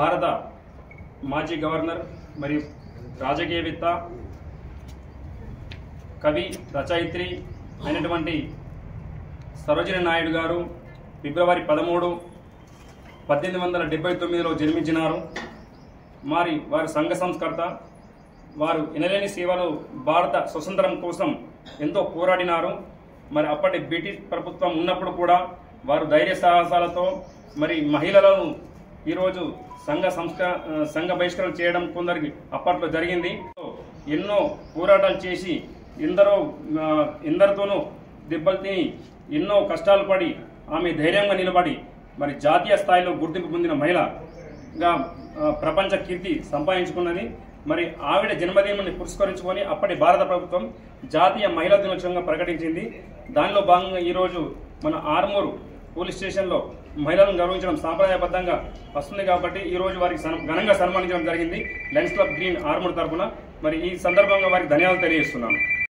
భారత మాజీ గవర్నర్ మరియు రాజకీయవేత్త కవి రచయిత్రి అయినటువంటి సరోజిని నాయుడు గారు ఫిబ్రవరి 13, 1879లో జన్మించినారు. వారి సంఘ సంస్కర్త. వారు ఎనలేని సేవలు భారత స్వతంత్రం కోసం ఎంతో పోరాడినారు. అప్పటి బ్రిటిష్ ప్రభుత్వం ఉన్నప్పుడు కూడా వారు ధైర్య సాహసాలతో మహిళలను ఈరోజు సంఘ బహిష్కరణ చేయడం కొందరికి అప్పట్లో జరిగింది. ఎన్నో పోరాటాలు చేసి ఎందరితోనూ దెబ్బలు తిని ఎన్నో కష్టాలు పడి ఆమె ధైర్యంగా నిలబడి జాతీయ స్థాయిలో గుర్తింపు పొందిన మహిళగా ప్రపంచ కీర్తి సంపాదించుకున్నది. ఆవిడ జన్మదినాన్ని పురస్కరించుకొని అప్పటి భారత ప్రభుత్వం జాతీయ మహిళా దినోత్సవంగా ప్రకటించింది. దానిలో భాగంగా ఈరోజు మన ఆర్మూరు పోలీస్ స్టేషన్లో మహిళలను గౌరవించడం సాంప్రదాయబద్ధంగా వస్తుంది కాబట్టి ఈరోజు వారికి ఘనంగా సన్మానించడం జరిగింది లయన్స్ క్లబ్ గ్రీన్ ఆర్మూరు తరఫున. ఈ సందర్భంగా వారికి ధన్యవాదాలు తెలియజేస్తున్నాను.